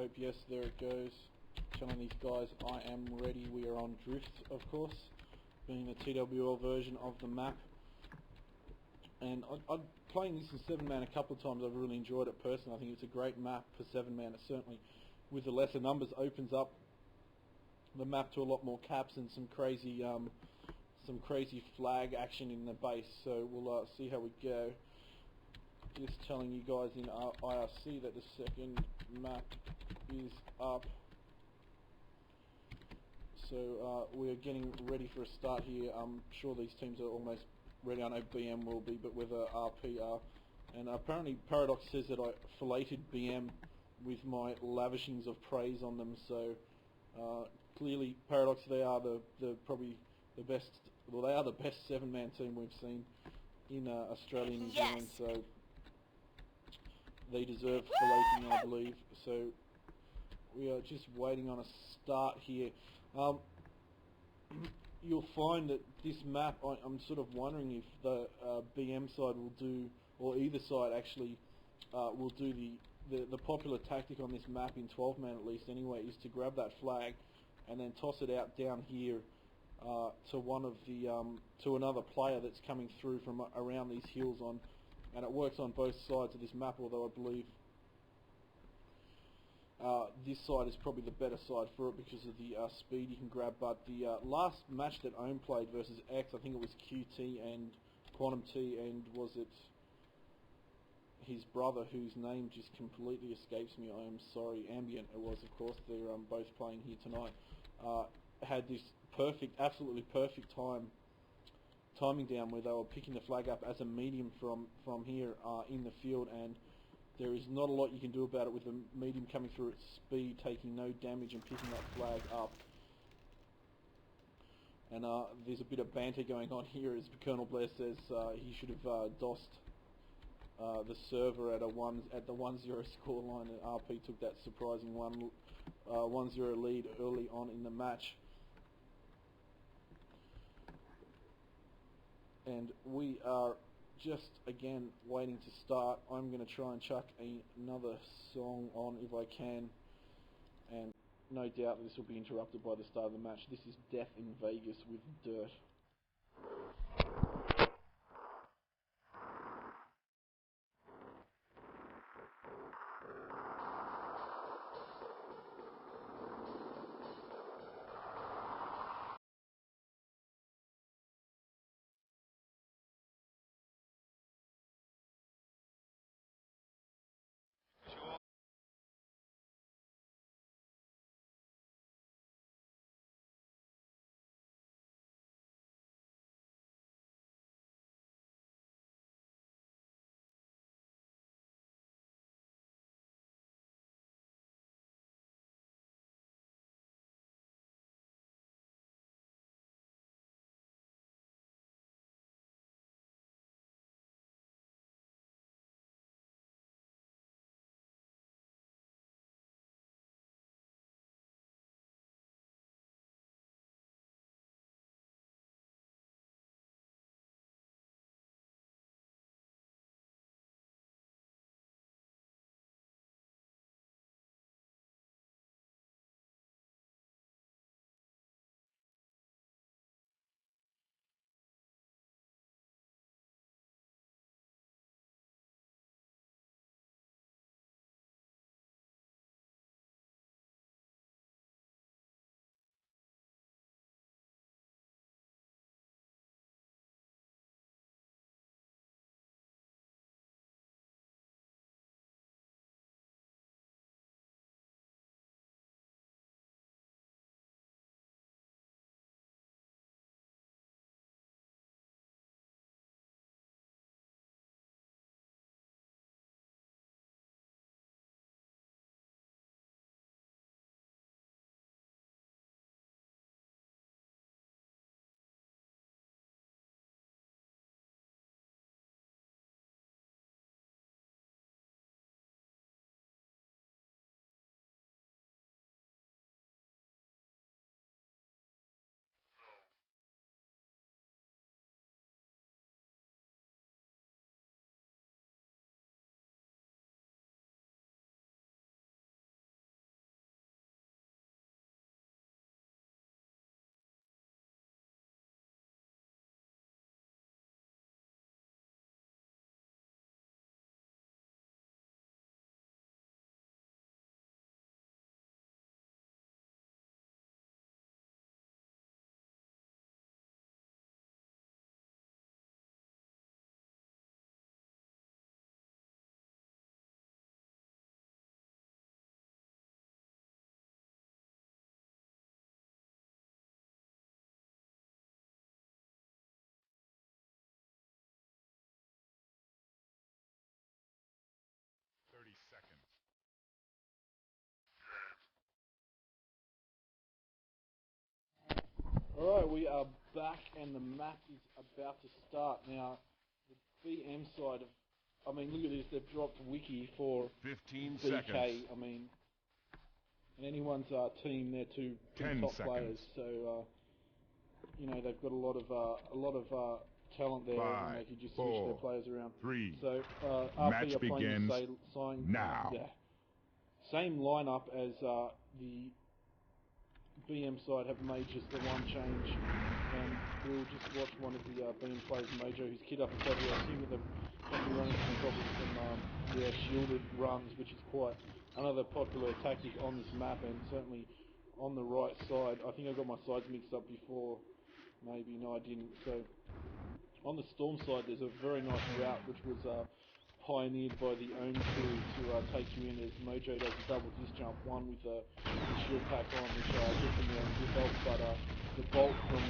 scope. Yes, there it goes. Telling these guys I am ready. We are on drift, of course, being the TWL version of the map. And I'm playing this in 7-man a couple of times. I've really enjoyed it personally. I think it's a great map for 7-man. It certainly, with the lesser numbers, opens up the map to a lot more caps and some crazy flag action in the base. So we'll see how we go. Just telling you guys in IRC that the second map is up. So we're getting ready for a start here. I'm sure these teams are almost ready. I know BM will be, but whether RP are. And apparently Paradox says that I filleted BM with my lavishings of praise on them. So clearly Paradox, they are probably the best. Well, they are the best 7-man team we've seen in Australia and New Zealand. So they deserve filleting, I believe. So we are just waiting on a start here. You'll find that this map, I'm sort of wondering if the BM side will do, or either side actually will do the popular tactic on this map in 12-man at least anyway, is to grab that flag and then toss it out down here to one of the to another player that's coming through from around these hills on, and it works on both sides of this map. Although I believe this side is probably the better side for it because of the speed you can grab. But the last match that Ohm played versus X, I think it was QT and Quantum T, and was it his brother whose name just completely escapes me? I am sorry. Ambient it was, of course. They're both playing here tonight. Had this perfect, absolutely perfect timing down where they were picking the flag up as a medium from here in the field, and there is not a lot you can do about it with the medium coming through at speed, taking no damage and picking that flag up. And there's a bit of banter going on here as Colonel Blair says he should have dossed the server at the 1-0 scoreline, and RP took that surprising 1-0 lead early on in the match. And we are just again waiting to start. I'm going to try and chuck another song on if I can, and no doubt this will be interrupted by the start of the match. This is Death in Vegas with Dirt. Alright, we are back and the map is about to start. Now, the BM side of, I mean, look at this, they've dropped Wiki for 15 BK. seconds. I mean, in anyone's team, they're two pretty 10 top seconds. players, so, you know, they've got a lot of talent there, and they could just switch their players around. 3. So, Match RP are playing begins now. Same lineup as the BM side have made just the one change, and we'll just watch one of the BM players, Mojo, who's kid up and I assume that they're going to be running probably some shielded runs, which is quite another popular tactic on this map, and certainly on the right side. I think I got my sides mixed up before, maybe, no I didn't. So on the Storm side there's a very nice route which was pioneered by the own crew to take you in, as Mojo does a double disc jump, one with the shield pack on, which gets him there with help, but the bolt from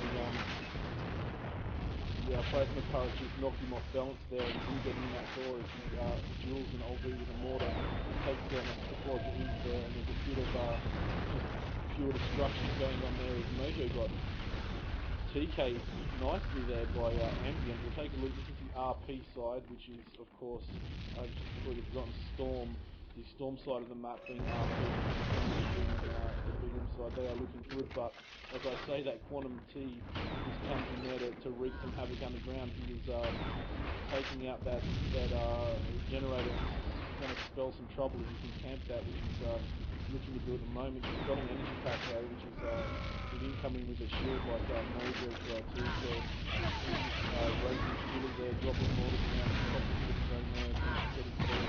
the plasma turret just knocked him off balance there, and he didn't get in that door as he duels an LV with a mortar and takes down a supply to ease there, and there's a bit of just pure destruction going on there as Mojo got TK nicely there by Ambient. We'll take a look. This is the RP side, which is, of course, just completely forgotten, Storm. The Storm side of the map being RP, the BM side. They are looking good, but as I say, that Quantum T just comes in there to wreak some havoc underground. He is taking out that generator, and he's going to spell some trouble if he can camp that, which he's looking to do at the moment. He's got an energy pack though, which is incoming with a shield like Mojo too, so he's just raising shield there, dropping mortars around, stopping his own there, getting forward.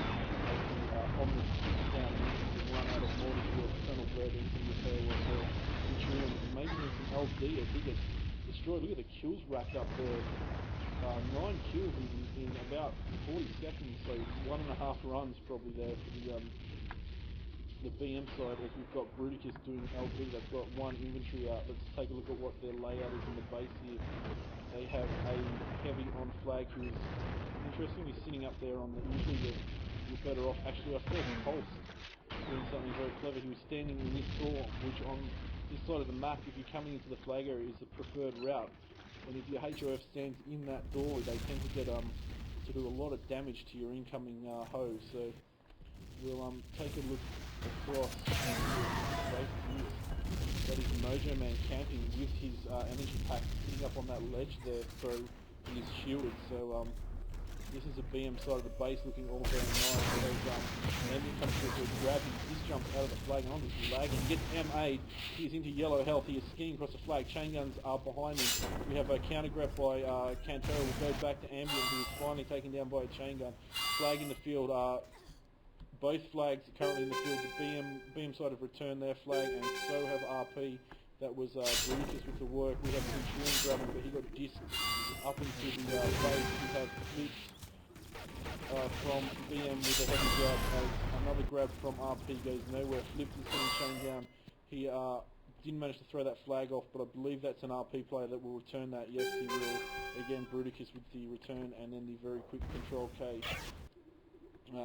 Omnis down here, he can run out of mortars to a tunnel Blair into the repair was Sinturion, and maybe there's some LD as he gets destroyed. Look at the kills racked up there. 9 kills in about 40 seconds, so 1.5 runs probably there for the BM side, as we've got Bruticus doing LD. They've got one inventory out. Let's take a look at what their layout is in the base here. They have a heavy on flag who is interestingly sitting up there on the, usually you're better off, actually I saw Pulse doing something very clever. He was standing in this door, which on this side of the map, if you're coming into the flag area, is the preferred route. And if your HOF stands in that doorway, they tend to get to do a lot of damage to your incoming hose. So we'll take a look across that is Mojo Man camping with his energy pack sitting up on that ledge there, so he is shielded. So this is the BM side of the base looking all very nice. Ambient comes through to grab him, this jumps out of the flag and on this lag, and gets MA'd. He's into yellow health, he is skiing across the flag, chain guns are behind him. We have a counter grab by CantarA, will go back to Ambient, who is finally taken down by a chain gun. Flag in the field, both flags are currently in the field. The BM side have returned their flag, and so have RP. That was Bruticus with the work. We have Sinturion grabbing, but he got disked up into the base. We have flips from BM with a heavy grab, as another grab from RP goes nowhere. Flips is getting chained down. He didn't manage to throw that flag off, but I believe that's an RP player that will return that. Yes, he will. Again, Bruticus with the return, and then the very quick control K.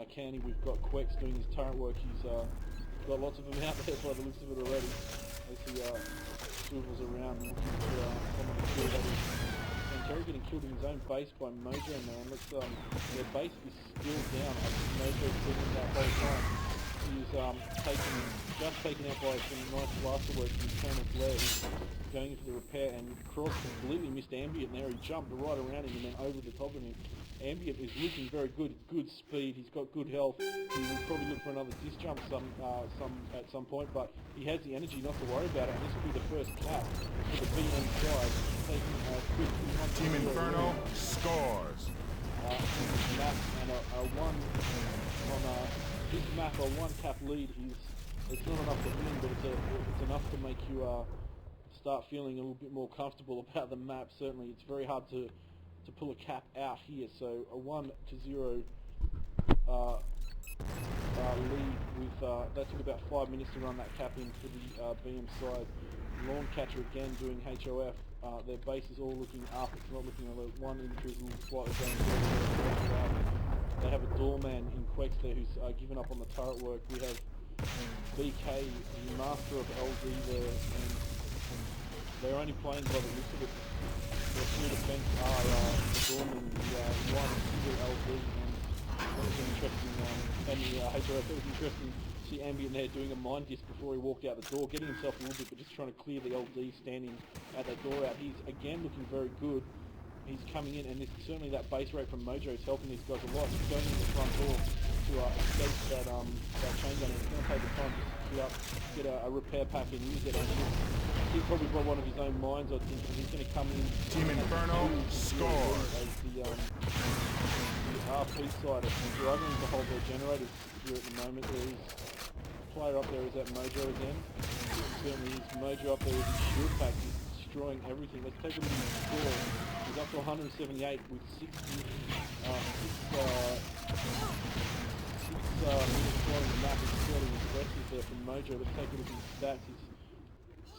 Canny, we've got Quex doing his turret work. He's got lots of them out there by the looks of it already, as he swivels around looking for someone to kill. That is CantarA getting killed in his own base by Mojo Man. Let's their base is still down. I think Mojo's sitting that whole time. He's just taken out by some nice blaster work from Colonel Blair. He's going into the repair, and Kroz completely missed Ambient there. He jumped right around him and then over the top of him. Ambient is looking very good, good speed, he's got good health. He will probably look for another disc jump at some point, but he has the energy not to worry about it, and this will be the first cap for the BM side, taking Team Inferno scores. Map, and this map, a one cap lead is, it's not enough to win, but it's enough to make you start feeling a little bit more comfortable about the map. Certainly it's very hard to pull a cap out here, so a 1-0 lead with, that took about 5 minutes to run that cap in for the BM side. Lawncatcher again doing HOF, their base is all looking up, it's not looking alert. One infantry is a little slightly going down. They have a doorman in quex there who's given up on the turret work. We have BK, the master of LD there, and they're only playing by the looks of it. Their three defense are the Gorman, the one single LV, and that was interesting. And the HRF, it was interesting to see Ambient there doing a mind disc before he walked out the door, getting himself a little bit, but just trying to clear the LD standing at that door out. He's again looking very good. He's coming in, and certainly that base rate from Mojo is helping these guys a lot. He's going in the front door to escape that chain gun, and it's going to take the time to queue up, get a repair pack and use it. And he's probably got one of his own mines, I think, and he's going to come in. Team Inferno scores. As the RP side are struggling to hold their generators here at the moment. There's a player up there, is that Mojo again? Certainly is Mojo up there with his shield pack. He's destroying everything. Let's take a look at the score. He's up to 178 with 6 minutes squatting the map. It's fairly impressive there from Mojo. Let's take a look at his stats. He's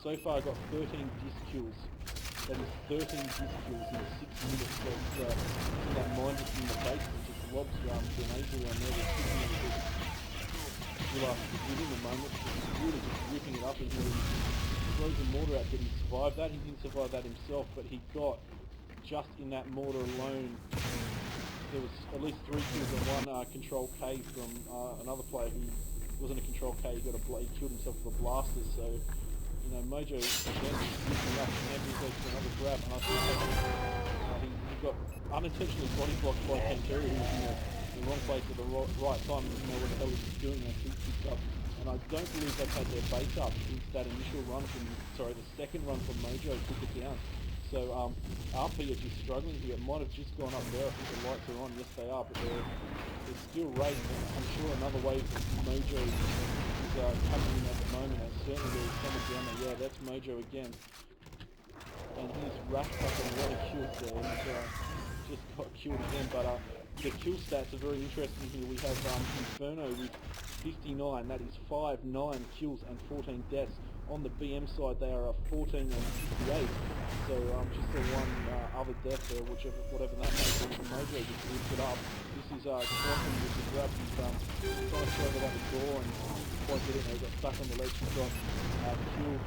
so far got 13 disc kills. That is 13 disc kills in 6 minutes. So it's in that mind just in the base and just lobs to an angel on there. Within the moment, just really just ripping it up, and he throws a mortar out. But he survived that. He didn't survive that himself, but he got, just in that mortar alone, there was at least 3 kills and 1 control K from another player who wasn't a control K. He killed himself with a blaster. So, you know, Mojo again ripping up, and Andrew goes for another grab, and I think he got unintentionally body blocked by CantarA, who was in the wrong place at the right time and didn't know what the hell he was doing, and he picked up. And I don't believe they've had their base up since that initial run the second run from Mojo took it down. So RP are just struggling here. It might have just gone up there. I think the lights are on. Yes, they are, but they're still raised. I'm sure another wave of Mojo is coming in at the moment. And certainly there's someone down there. Yeah, that's Mojo again. And he's racked up on a lot of kills there. He's just got killed again. But the kill stats are very interesting here. We have Inferno with 59. That is 5, 9 kills and 14 deaths. On the BM side, they are 14 and 68. So just the one other death there, whatever that may be. Mojo just lifts it up. This is Quantum with the grab. He's trying to throw it out the door and quite get it. He got stuck on the ledge. He got killed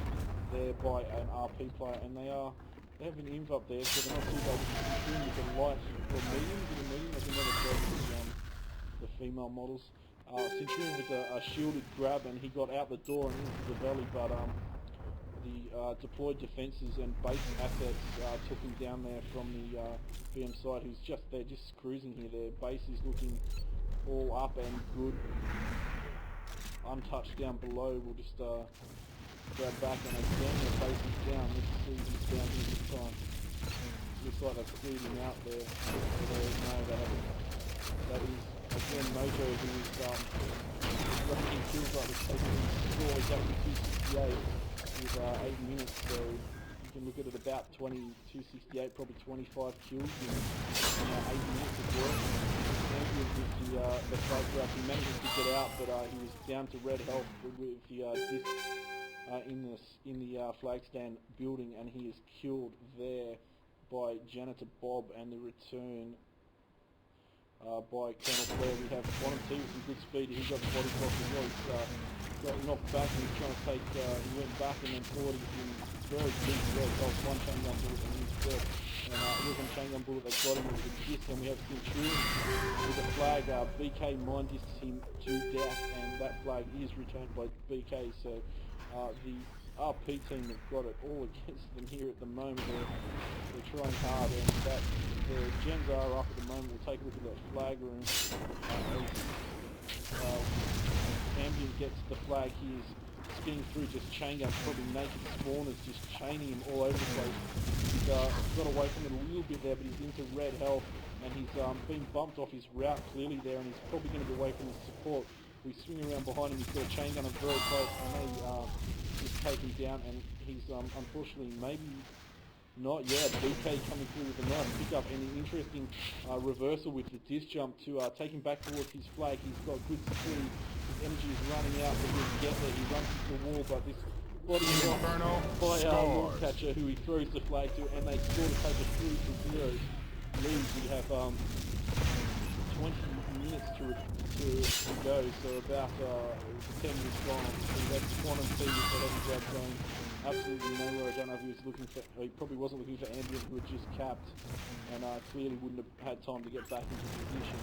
there by an RP player, and they have an inv up there, so they're not too bad. Sinturion with the light or medium. Is it a medium? I can never tell the female models. Sinturion with a shielded grab, and he got out the door and into the valley, but the deployed defences and base assets took him down there from the BM side, who's just cruising here. Their base is looking all up and good. Untouched down below. We'll just grab back, and again their base is down. Let's see if he's down here this time. Looks like they've cleared him out there. No, they haven't. That is again Mojo, who's ranking kills like this, taking his score. He's up to 268 with 8 minutes, so you can look at it about 268, probably 25 kills in 8 minutes of work. Ambient with the fight grab, he managed to get out, but he was down to red health with the disc in the flag stand building, and he is killed there by Janitor-Bob, and the return by Colonel Blair. We have Quantum T with some good speed. He got the body block as well. He's got knocked back, and he's trying to take, he went back and then thought he's in very deep red. That was one chain gun bullet and he's dead. And it was one chain gun bullet that got him with a disc, and we have Sinturion with a flag. BK mind discs him to death, and that flag is returned by BK. So the RP team have got it all against them here at the moment. They're trying hard, and the gens are up at the moment. We'll take a look at that flag room. Ambient gets the flag. He's skiing through just chain guns, probably naked spawners, just chaining him all over the place. He's got away from it a little bit there, but he's into red health, and he's been bumped off his route clearly there, and he's probably going to be away from his support. We swing around behind him. He's got a chain gun very close, and they just take him down, and he's unfortunately maybe not. Yeah, BK coming through with a nice pickup and an interesting reversal with the disc jump to take him back towards his flag. He's got good security. His energy is running out, but he'll get there. He runs into the wall, but this body is by Lawncatcher, who he throws the flag to, and they score to take a 3-0 lead. We have 20 minutes to go, so about 10 minutes gone. Obviously, that's Quantum T with the heavy grab going absolutely nowhere. I don't know if he was looking for, he probably wasn't looking for ambient, who had just capped, and clearly wouldn't have had time to get back into position.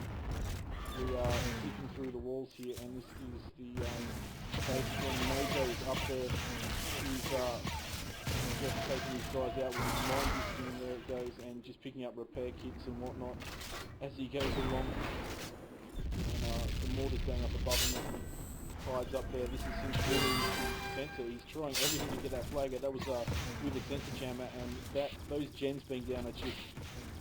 We are sticking through the walls here, and this is the basically when Mojo is up there. He's just taking these guys out with his mind disc, and there it goes, and just picking up repair kits and whatnot as he goes along. And the mortar's going up above him as he hides up there. This is Sinturion sensor. He's trying everything to get that flag out. That was with a sensor jammer, and those gens being down are just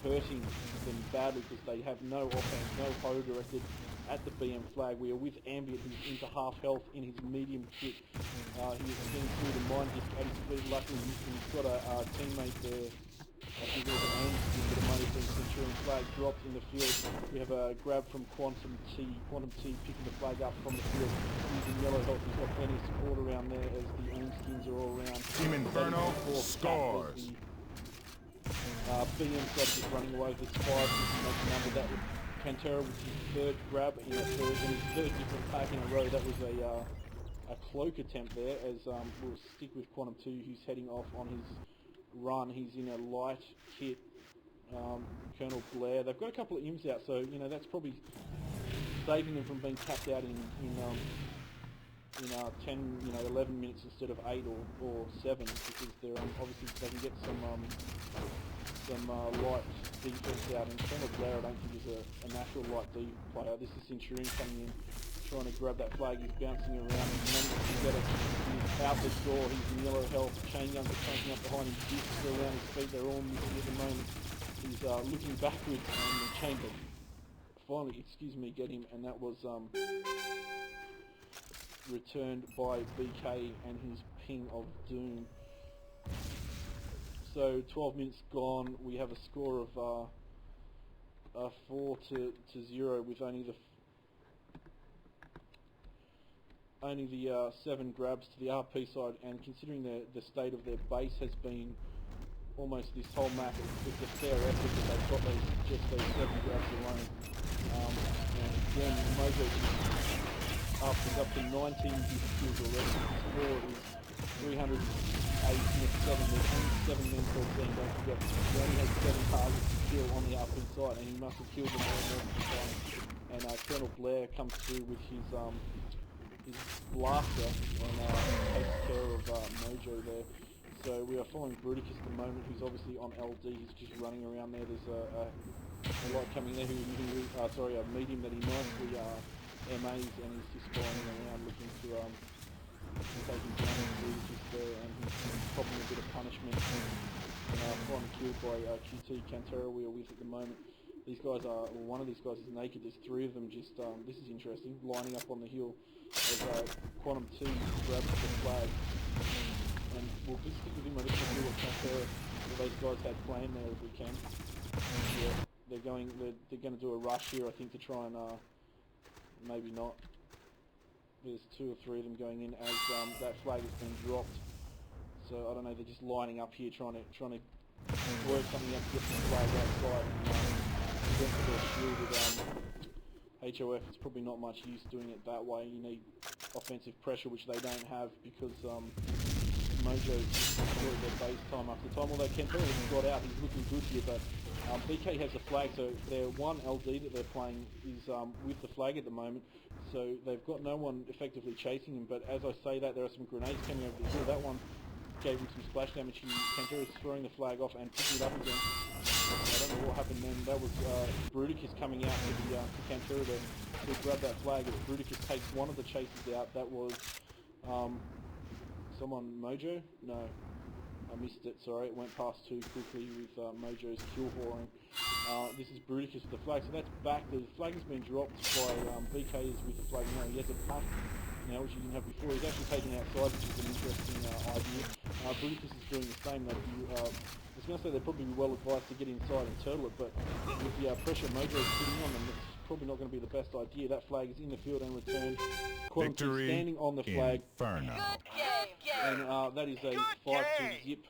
hurting them badly because they have no offense, no hoe directed at the BM flag. We are with Ambient, who's into half health in his medium kit. He is getting through the mine disc at his feet. Luckily, he's got a teammate there. I think it was an aim skin, but it might have been Sinturion. Flag dropped in the field. We have a grab from Quantum T picking the flag up from the field using yellow health. He's got plenty of support around there as the aim skins are all around. Team Inferno scores. BM started just running away with his 5, make the number. That was CantarA with his third grab in a third different pack in a row. That was a cloak attempt there, as we'll stick with Quantum 2, who's heading off on his run. He's in a light kit, Colonel Blair. They've got a couple of imps out, so you know that's probably saving them from being capped out in 10, 11 minutes instead of 8 or 7, because they're obviously they can get some light defense out. And Colonel Blair, I don't think is a natural light D player. This is Sinturion coming in, trying to grab that flag. He's bouncing around. He's out the door. He's in yellow health. Chain guns are cranking up behind him. Discs are around his feet. They're all missing at the moment. He's looking backwards, and the chain gun finally, get him, and that was returned by BK and his ping of doom. So 12 minutes gone. We have a score of 4-0 with only the 7 grabs to the RP side, and considering the state of their base has been almost this whole map, it's a fair effort that they've got just those 7 grabs alone. And again, Mojo is up to 19 kills already. His score is 308 in 7. There's only 7 men per team. Don't forget, he only has 7 targets to kill on the RP side, and he must have killed them all multiple times. And Colonel Blair comes through with his blaster and takes care of Mojo there. So we are following Bruticus at the moment, who's obviously on LD. He's just running around there. There's a light coming there, a medium that he nicely MAs, and he's just flying around looking to take him down. Bruticus there, and he's popping a bit of punishment and finally killed by QT CantarA we are with at the moment. These guys are, well, one of these guys is naked. There's 3 of them just, this is interesting, lining up on the hill as Quantum T grabs the flag. And we'll just stick with him. I just want to see what CantarA, those guys had planned there if we can. Yeah, they're going to do a rush here, I think, to try and, maybe not. There's 2 or 3 of them going in as that flag has been dropped. So I don't know, they're just lining up here trying to work something out to get the flag outside. And get to their shield with HOF. It's probably not much use doing it that way. You need offensive pressure, which they don't have because Mojo's destroyed their base time after time. Although CantarA has got out, he's looking good here, but BK has a flag, so their one LD that they're playing is with the flag at the moment, so they've got no one effectively chasing him. But as I say that, there are some grenades coming over the hill. That one gave him some splash damage. CantarA is throwing the flag off and picking it up again. I don't know what happened then. That was Bruticus coming out to CantarA to grab that flag as Bruticus takes one of the chasers out. That was someone, Mojo? No, I missed it, sorry, it went past too quickly with Mojo's kill whoring. This is Bruticus with the flag, so that's back. The flag has been dropped by BK is with the flag now. He has a pack now, which he didn't have before. He's actually taken outside, which is an interesting idea. Bruticus is doing the same though. I was going to say they'd probably be well advised to get inside and turtle it, but with the pressure Mojo is putting on them, it's probably not going to be the best idea. That flag is in the field and returned. Victory standing on the flag. Inferno. And that is a 5-2 zip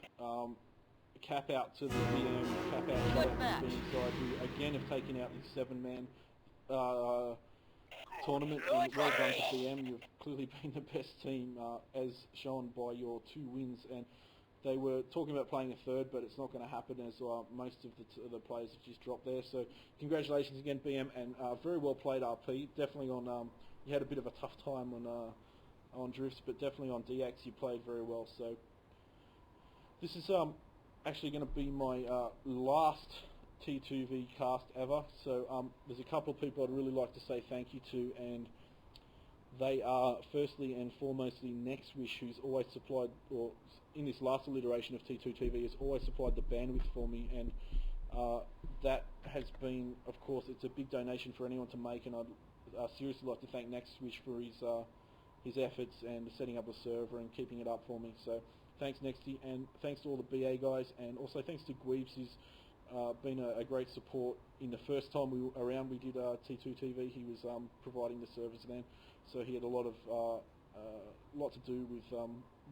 cap out to the VM, cap out to the inside, who again have taken out the 7-man tournament, and well done to BM. You've clearly been the best team, as shown by your 2 wins, and they were talking about playing a third, but it's not going to happen as most of the players have just dropped there. So congratulations again, BM, and very well played, RP. Definitely on, you had a bit of a tough time on drifts, but definitely on DX you played very well. So this is actually going to be my last T2V cast ever. So there's a couple of people I'd really like to say thank you to, and they are firstly and foremostly Next Wish, who's always supplied, or in this last iteration of T2TV, has always supplied the bandwidth for me, and that has been, of course, it's a big donation for anyone to make, and I'd seriously like to thank Next Wish for his efforts and setting up the server and keeping it up for me. So thanks Nexty, and thanks to all the BA guys, and also thanks to Gweebs, who's been a great support. In the first time we were around, we did T2TV, he was providing the servers then, so he had a lot to do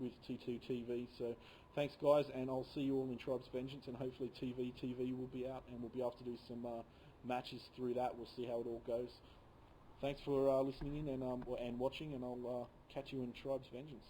with T2TV. So thanks guys, and I'll see you all in Tribes Vengeance, and hopefully TV will be out, and we'll be able to do some matches through that. We'll see how it all goes. Thanks for listening in and watching, and I'll catch you in Tribes Vengeance.